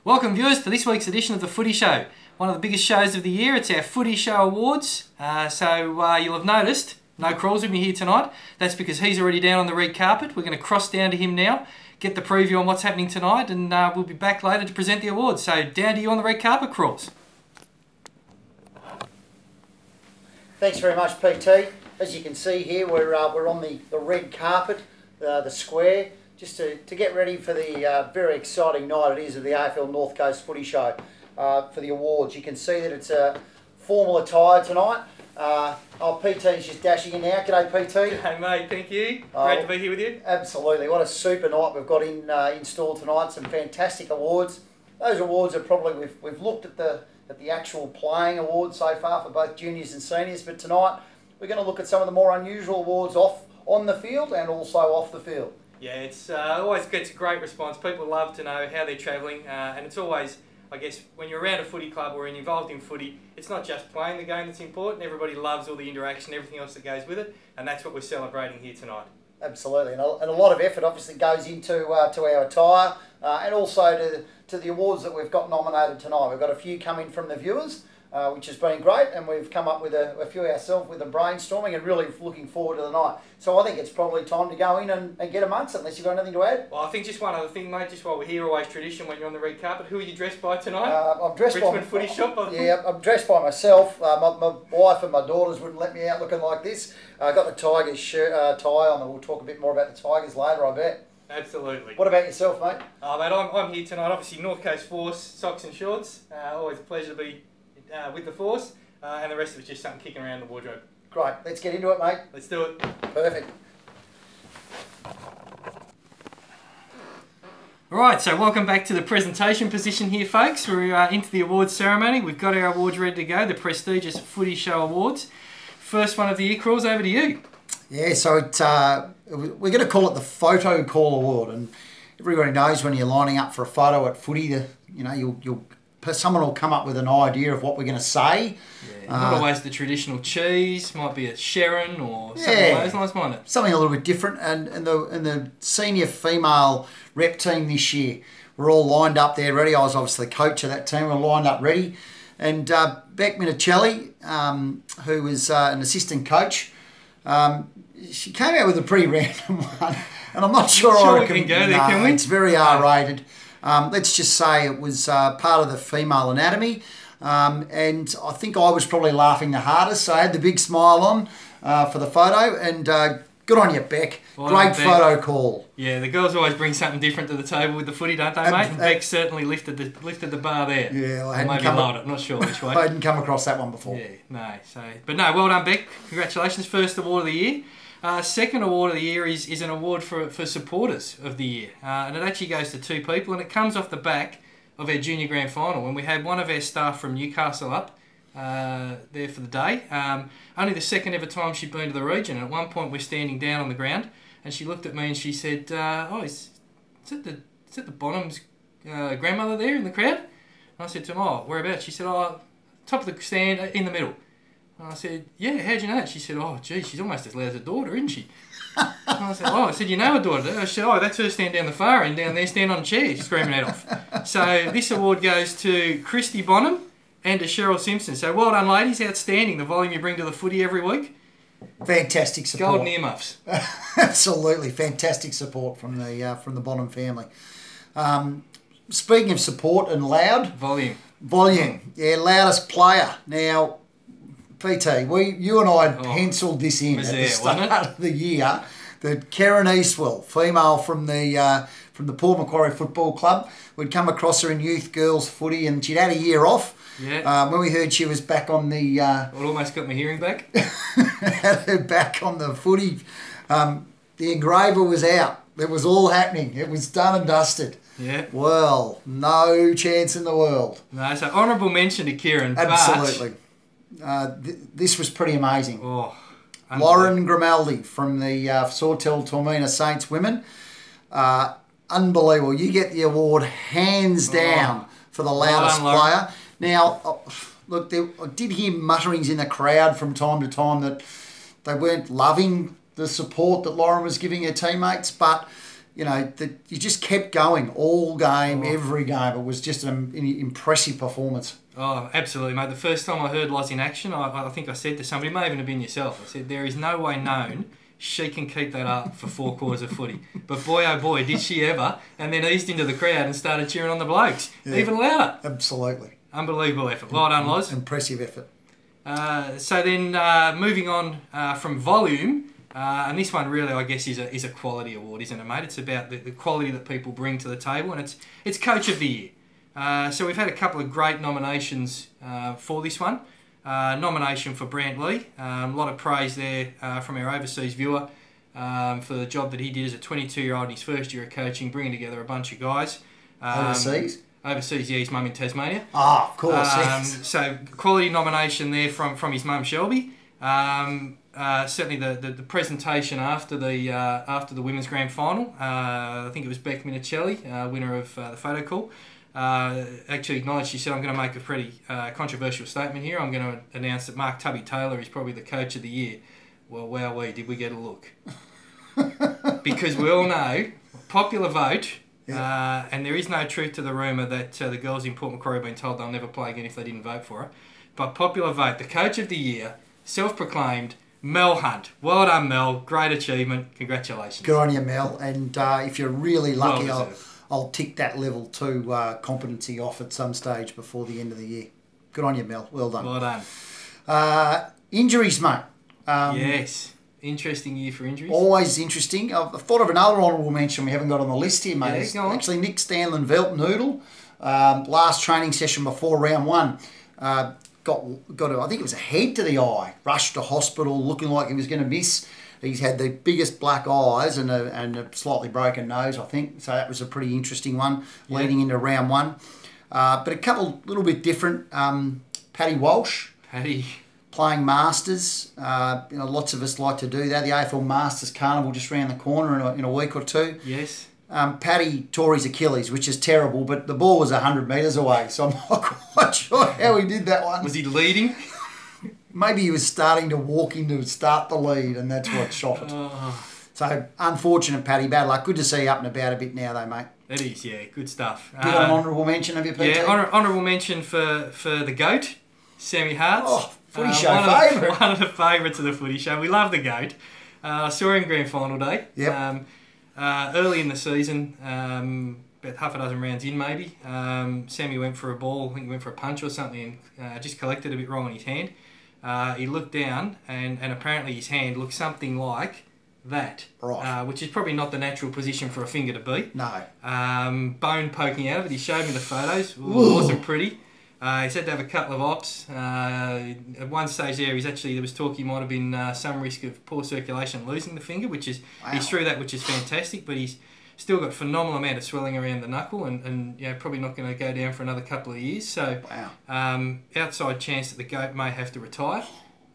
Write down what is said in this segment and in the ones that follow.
Welcome viewers to this week's edition of the Footy Show. One of the biggest shows of the year. It's our Footy Show Awards. You'll have noticed no Crawls with me here tonight. That's because he's already down on the red carpet. We're going to cross down to him now, get the preview on what's happening tonight, and we'll be back later to present the awards. So down to you on the red carpet, Crawls. Thanks very much, PT. As you can see here, we're on the red carpet, the square, just to get ready for the very exciting night it is of the AFL North Coast Footy Show for the awards. You can see that it's a formal attire tonight. PT's just dashing in now. G'day, PT. Hey mate, thank you. Great to be here with you. Absolutely. What a super night we've got in store tonight. Some fantastic awards. Those awards are probably, we've looked at the actual playing awards so far for both juniors and seniors, but tonight we're going to look at some of the more unusual awards on the field and also off the field. Yeah, it's always gets a great response. People love to know how they're travelling, and it's always, I guess, when you're around a footy club or involved in footy, it's not just playing the game that's important. Everybody loves all the interaction, everything else that goes with it, and that's what we're celebrating here tonight. Absolutely, and a lot of effort obviously goes into to our attire and also to the awards that we've got nominated tonight. We've got a few coming from the viewers, which has been great, and we've come up with a few ourselves with a brainstorming and really looking forward to the night. So I think it's probably time to go in and get amongst it, unless you've got anything to add. Well, I think just one other thing, mate, just while we're here, always tradition when you're on the red carpet. Who are you dressed by tonight? I'm dressed Richmond Footy Shop. Yeah, I'm dressed by myself. My wife and my daughters wouldn't let me out looking like this. I got the Tigers shirt, tie on, and we'll talk a bit more about the Tigers later, I bet. Absolutely. What about yourself, mate? Oh, mate, I'm here tonight. Obviously, North Coast Force, socks and shorts. Always a pleasure to be with the Force. And the rest of it's just something kicking around the wardrobe. Great. Let's get into it, mate. Let's do it. Perfect. Alright, so welcome back to the presentation position here, folks. We're into the awards ceremony. We've got our awards ready to go, the prestigious Footy Show Awards. First one of the year, Crawls, over to you. Yeah, so we're going to call it the Photo Call Award, and everybody knows when you're lining up for a photo at footy, someone will come up with an idea of what we're going to say. Yeah, not always the traditional cheese. Might be a Sharon or something along those lines, mightn't it? Something a little bit different. And the senior female rep team this year, we're all lined up there ready. I was obviously the coach of that team. We're lined up ready. And Beck Minicelli, who was an assistant coach, she came out with a pretty random one. And I'm not sure we can go there, can we? It's very R-rated. Let's just say it was part of the female anatomy, and I think I was probably laughing the hardest, so I had the big smile on for the photo, and good on you, Beck. Well, great photo call. Yeah, the girls always bring something different to the table with the footy, don't they, mate? And Beck certainly lifted the bar there. Yeah, I hadn't come lowered it, not sure which way. I hadn't come across that one before. Yeah, but well done, Beck. Congratulations, first award of the year. Second award of the year is an award for supporters of the year, and it actually goes to two people, and it comes off the back of our junior grand final when we had one of our staff from Newcastle up there for the day. Only the second ever time she'd been to the region, and at one point we're standing down on the ground, and she looked at me and she said, is that the Bonham's grandmother there in the crowd? And I said to her, whereabouts? She said, top of the stand in the middle. And I said, yeah, how'd you know that? She said, gee, she's almost as loud as her daughter, isn't she? And I said, you know her daughter? She said, that's her stand down the far end, down there, stand on a chair, screaming it off. So this award goes to Christy Bonham and to Cheryl Simpson. So well done, ladies, outstanding, the volume you bring to the footy every week. Fantastic support. Golden earmuffs. Absolutely, fantastic support from the Bonham family. Speaking of support and loud. Volume. Yeah, loudest player. Now, PT, you and I penciled this in at the start of the year that Karen Eastwell, female from the Port Macquarie Football Club, we'd come across her in youth girls footy, and she'd had a year off. Yeah. When we heard she was back on the... it almost got my hearing back. Had her back on the footy. The engraver was out. It was all happening. It was done and dusted. Yeah. Well, no chance in the world. No, so honourable mention to Kieran. Absolutely. This was pretty amazing. Lauren Grimaldi from the Sawtell Tormina Saints women. Unbelievable. You get the award hands down for the loudest player. Now, look, I did hear mutterings in the crowd from time to time that they weren't loving the support that Lauren was giving her teammates, but that you just kept going all game, every game. It was just an impressive performance. Oh, absolutely, mate. The first time I heard Loz in action, I think I said to somebody, it may even have been yourself, I said, there is no way known she can keep that up for 4 quarters of footy. But boy, oh boy, did she ever. And then eased into the crowd and started cheering on the blokes. Yeah, even louder. Absolutely. Unbelievable effort. Well done, Loz. Impressive effort. So then moving on from volume, and this one really, I guess, is a quality award, isn't it, mate? It's about the quality that people bring to the table, and it's Coach of the Year. So we've had a couple of great nominations for this one. Nomination for Brant Lee. A lot of praise there from our overseas viewer for the job that he did as a 22-year-old in his first year of coaching, bringing together a bunch of guys. Overseas? Overseas, yeah, his mum in Tasmania. Ah, of course, yes. So quality nomination there from his mum Shelby. Certainly the presentation after the women's grand final. I think it was Beck Minicelli, winner of the photo call. Actually acknowledged, she said, I'm going to make a pretty controversial statement here. I'm going to announce that Mark Tubby Taylor is probably the Coach of the Year. Well, wowee, did we get a look? Because we all know, popular vote, and there is no truth to the rumour that the girls in Port Macquarie have been told they'll never play again if they didn't vote for her. But popular vote, the Coach of the Year, self-proclaimed, Mel Hunt. Well done, Mel. Great achievement. Congratulations. Good on you, Mel. And if you're really lucky, Well I'll tick that level 2 competency off at some stage before the end of the year. Good on you, Mel. Well done. Well done. Injuries, mate. Yes. Interesting year for injuries. Always interesting. I've thought of another honourable mention we haven't got on the list here, mate. Yeah, go on. Actually, Nick Stanlin Noodle, last training session before round 1, got I think it was a head to the eye, rushed to hospital looking like he was going to miss. He's had the biggest black eyes and a slightly broken nose, I think. So that was a pretty interesting one leading into round 1. But a couple little bit different. Paddy Walsh. Playing Masters. Lots of us like to do that. The AFL Masters Carnival just round the corner in a week or 2. Yes. Paddy tore his Achilles, which is terrible, but the ball was 100 metres away, so I'm not quite sure how he did that one. Was he leading? Maybe he was starting to walk in to start the lead, and that's what shot it. So, unfortunate, Paddy. Bad luck. Good to see you up and about a bit now, though, mate. It is, yeah. Good stuff. Good honourable mention, have you, PT? Yeah, honourable mention for the GOAT, Sammy Hartz. Oh, Footy Show favourite. One of the favourites of the Footy Show. We love the GOAT. I saw him grand final day. Yep. Early in the season, about half a dozen rounds in maybe, Sammy went for a ball, I think he went for a punch or something, and just collected a bit wrong on his hand. He looked down, and apparently his hand looked something like that, right. Which is probably not the natural position for a finger to be. No. Bone poking out of it. He showed me the photos. Ooh, it wasn't pretty. He's had to have a couple of ops. At one stage there was talk he might have been some risk of poor circulation, losing the finger, which is, he's through that, which is fantastic, but he's still got a phenomenal amount of swelling around the knuckle and probably not going to go down for another couple of years. So outside chance that the GOAT may have to retire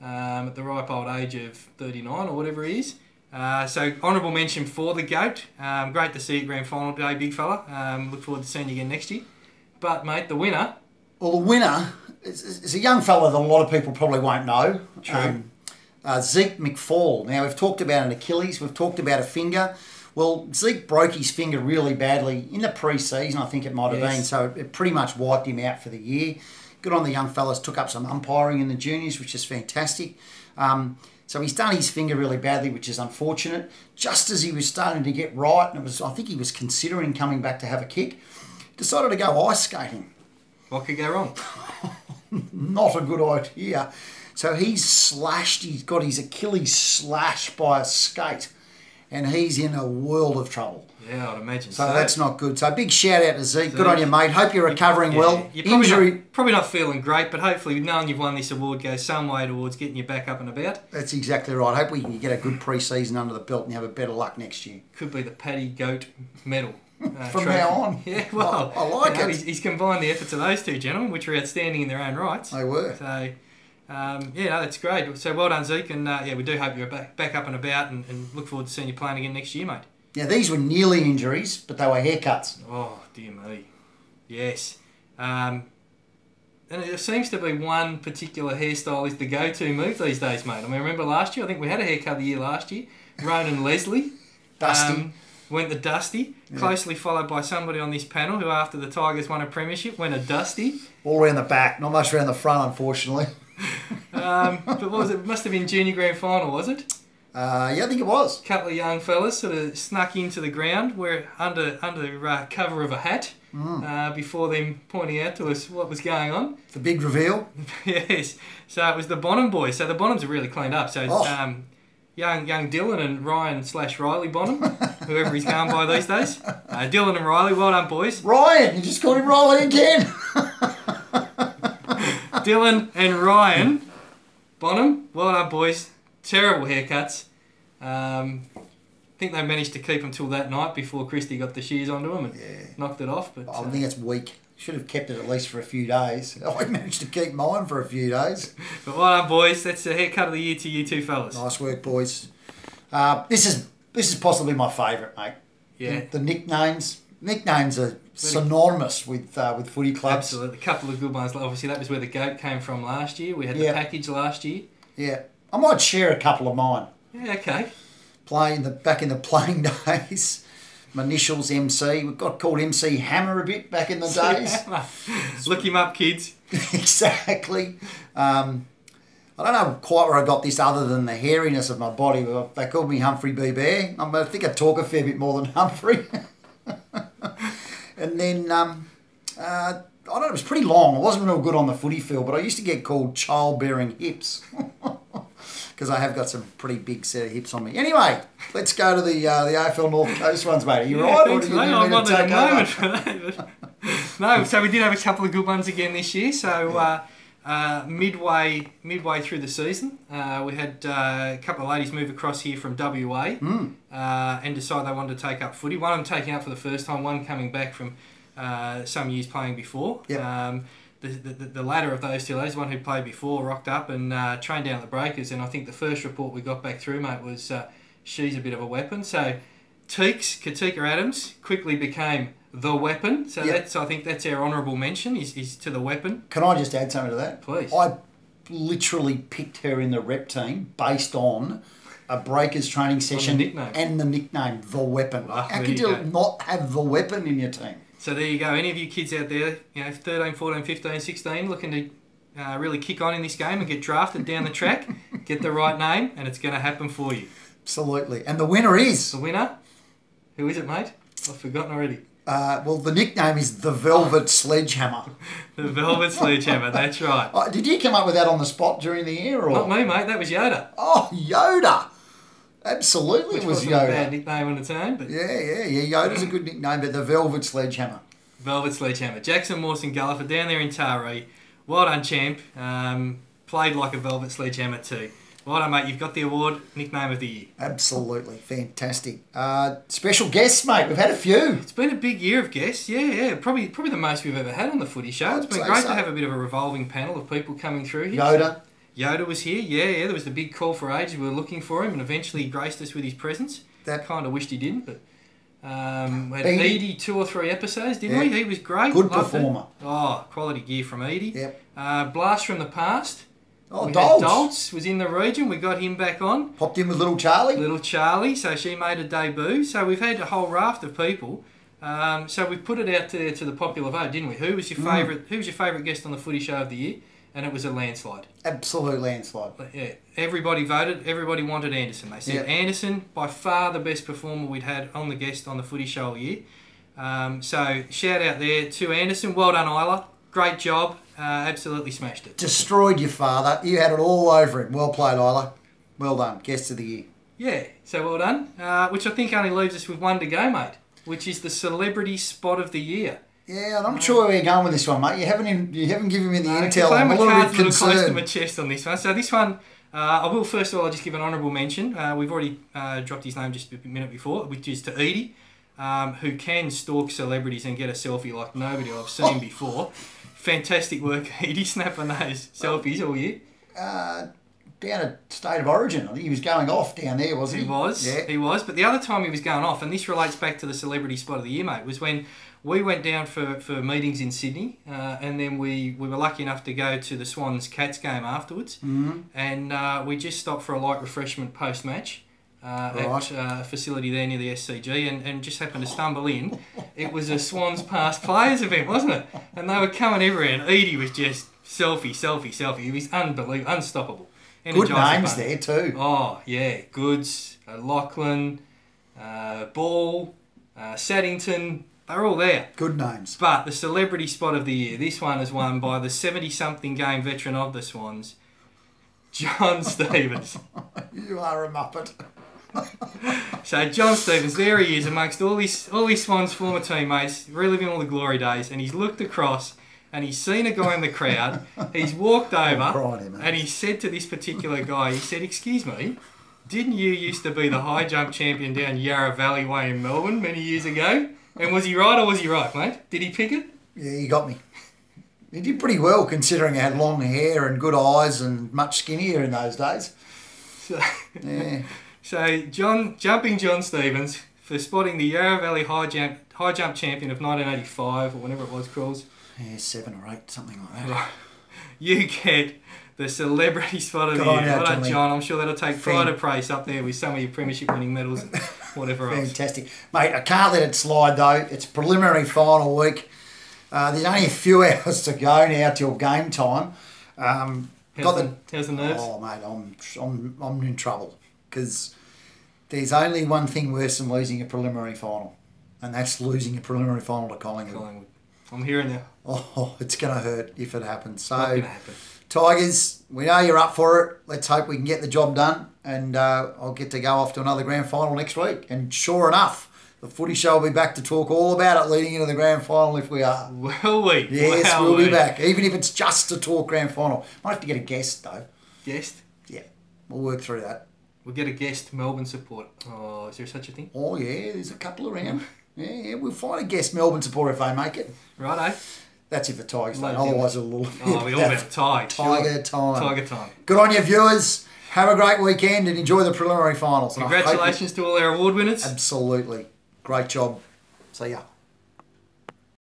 at the ripe old age of 39 or whatever he is. So honourable mention for the GOAT. Great to see you grand final day, big fella. Look forward to seeing you again next year. But, mate, the winner... Well, the winner is a young fella that a lot of people probably won't know. True. Zeke McFall. Now, we've talked about an Achilles. We've talked about a finger. Well, Zeke broke his finger really badly in the pre-season, I think it might have been. So it pretty much wiped him out for the year. Good on the young fellas. Took up some umpiring in the juniors, which is fantastic. So he's done his finger really badly, which is unfortunate. Just as he was starting to get right, and I think he was considering coming back to have a kick, decided to go ice skating. What could go wrong? Not a good idea. So he's got his Achilles slashed by a skate, and he's in a world of trouble. Yeah, I'd imagine so. That's not good. So big shout out to Zeke. Good on you, mate. Hope you're recovering well. You're probably not feeling great, but hopefully knowing you've won this award goes some way towards getting you back up and about. That's exactly right. Hope you get a good pre-season under the belt and have a better luck next year. Could be the Paddy Goat medal. From now on. Yeah, well, I like it. He's combined the efforts of those two gentlemen, which are outstanding in their own rights. They were. So, that's great. So well done, Zeke, and we do hope you're back up and about, and look forward to seeing you playing again next year, mate. Now, these were nearly injuries, but they were haircuts. Oh, dear me. Yes. And it seems to be one particular hairstyle is the go-to move these days, mate. I mean, remember last year? I think we had a haircut the year last year. Ronan Leslie. Dusty. went the Dusty, closely followed by somebody on this panel who, after the Tigers won a premiership, went a Dusty. All around the back, not much around the front, unfortunately. But what was it? It must have been junior grand final, was it? Yeah, I think it was. A couple of young fellas sort of snuck into the ground, where under cover of a hat, before them pointing out to us what was going on. The big reveal. Yes. So it was the Bonham boys. So the Bonhams are really cleaned up. So young Dylan and Ryan/Riley Bonham, whoever he's going by these days. Dylan and Riley, well done, boys. Ryan, you just called him Riley again. Dylan and Ryan Bonham, well done, boys. Terrible haircuts. I think they managed to keep them till that night before Christy got the shears onto them and knocked it off. But I think it's weak. Should have kept it at least for a few days. I managed to keep mine for a few days. But well done, boys. That's the haircut of the year to you two fellas. Nice work, boys. This is possibly my favourite, mate. Yeah. The nicknames. Nicknames are synonymous with footy clubs. Absolutely. A couple of good ones. Obviously, that was where the GOAT came from last year. We had the package last year. Yeah. I might share a couple of mine. Yeah, okay. Back in the playing days, my initials MC. We got called MC Hammer a bit back in the days. Look him up, kids. Exactly. I don't know quite where I got this other than the hairiness of my body. They called me Humphrey B. Bear. I think I talk a fair bit more than Humphrey. And then, I don't know, it was pretty long. I wasn't real good on the footy field, but I used to get called childbearing hips. Because I have got some pretty big set of hips on me. Anyway, let's go to the AFL North Coast ones, mate. Are you right? Thanks, or do you mate. I'm on a moment for that. No, so we did have a couple of good ones again this year. So midway through the season, we had a couple of ladies move across here from WA and decide they wanted to take up footy. One of them taking up for the first time, one coming back from some years playing before. Yep. The latter of those two ladies, one who played before, rocked up and trained down at the Breakers. And I think the first report we got back through, mate, was she's a bit of a weapon. So Katika Adams quickly became the weapon. So I think that's our honourable mention, is to the weapon. Can I just add something to that? Please. I literally picked her in the rep team based on a Breakers training session and the nickname, the weapon. Oh, how could you not have the weapon in your team? So there you go. Any of you kids out there, 13, 14, 15, 16, looking to really kick on in this game and get drafted down the track, get the right name, and it's going to happen for you. Absolutely. And the winner is? The winner? Who is it, mate? I've forgotten already. Well, the nickname is the Velvet Sledgehammer. The Velvet Sledgehammer, that's right. Did you come up with that on the spot during the year? Or? Not me, mate. That was Yoda. Oh, Yoda. Absolutely, which it was wasn't Yoda. A bad nickname on its own, but yeah. Yoda's a good nickname, but the Velvet Sledgehammer. Velvet Sledgehammer. Jackson Mawson Gulliver down there in Taree. Well done, champ. Played like a Velvet Sledgehammer too. Well done, mate. You've got the award, nickname of the year. Absolutely, fantastic. Special guests, mate. We've had a few. It's been a big year of guests. Yeah. Probably the most we've ever had on the Footy Show. It's been great to have a bit of a revolving panel of people coming through here. Yoda was here, yeah. There was the big call for ages. We were looking for him, and eventually he graced us with his presence. That kind of wished he didn't, but we had Edie 2 or 3 episodes, didn't we? He was great. Good performer. Oh, quality gear from Edie. Yep. Blast from the past. Dolts was in the region. We got him back on. Popped in with little Charlie. Little Charlie, so she made a debut. So we've had a whole raft of people. So we put it out to the popular vote, didn't we? Who was your favourite? Who was your favourite guest on the Footy Show of the year? And it was a landslide. Absolute landslide. Yeah, everybody voted. Everybody wanted Anderson. They said Anderson, by far the best performer we'd had on the guest on the Footy Show all year. So shout out there to Anderson. Well done, Isla. Great job. Absolutely smashed it. Destroyed your father. You had it all over him. Well played, Isla. Well done. Guest of the year. Yeah, so well done. Which I think only leaves us with one to go, mate, which is the Celebrity Spot of the Year. Yeah, I'm not sure where you're going with this one, mate. You haven't given me the intel. I'm a little bit concerned. Close to my chest on this one. So this one, I will first of all just give an honourable mention. We've already dropped his name just a minute before, which is to Edie, who can stalk celebrities and get a selfie like nobody I've seen before. Fantastic work, Edie, snapping those selfies all year. Down at State of Origin. I think he was going off down there, wasn't he? He was. But the other time he was going off, and this relates back to the Celebrity Spot of the Year, mate, was when we went down for meetings in Sydney, and then we were lucky enough to go to the Swans Cats game afterwards, and we just stopped for a light refreshment post-match, at a facility there near the SCG and just happened to stumble in. It was a Swans Past Players event, wasn't it? And they were coming everywhere, and Edie was just selfie. He was unbelievable, unstoppable. Good names there too. Oh, yeah. Goods, Lachlan, Ball, Saddington, they're all there. Good names. But the celebrity spot of the year, this one is won by the 70-something game veteran of the Swans, John Stevens. You are a muppet. So John Stevens, there he is amongst all his Swans former teammates, reliving all the glory days, and he's looked across and he's seen a guy in the crowd. He's walked over and he said to this particular guy, he said, "Excuse me, didn't you used to be the high jump champion down Yarra Valley Way in Melbourne many years ago?" And was he right or was he right, mate? Did he pick it? Yeah, he got me. He did pretty well considering he had long hair and good eyes and much skinnier in those days. So jumping John Stevens for spotting the Yarra Valley high jump champion of 1985 or whenever it was, Crawls. Yeah, 7 or 8, something like that. Right. You get the celebrity spot of the year. Well done, John. I'm sure that'll take pride of praise up there with some of your premiership winning medals and whatever else. Fantastic. Mate, I can't let it slide though. It's preliminary final week. There's only a few hours to go now till game time. How's the nerves? Oh, mate, I'm in trouble because there's only one thing worse than losing a preliminary final, and that's losing a preliminary final to Collingwood. I'm hearing you. Oh, it's going to hurt if it happens. So, not going to happen. Tigers, we know you're up for it. Let's hope we can get the job done, and I'll get to go off to another grand final next week. And sure enough, the Footy Show will be back to talk all about it leading into the grand final if we are. Will we? Yes, we'll be back. Even if it's just to talk grand final. Might have to get a guest, though. Guest? Yeah, we'll work through that. We'll get a guest Melbourne support. Oh, is there such a thing? Oh, yeah, there's a couple around. Yeah, we'll find a guest Melbourne supporter if they make it. Righto. That's if the Tigers don't. Otherwise, a little... Oh, we're all about Tiger time. Tiger time. Good on you, viewers. Have a great weekend and enjoy the preliminary finals. Congratulations to all our award winners. Absolutely. Great job. See ya.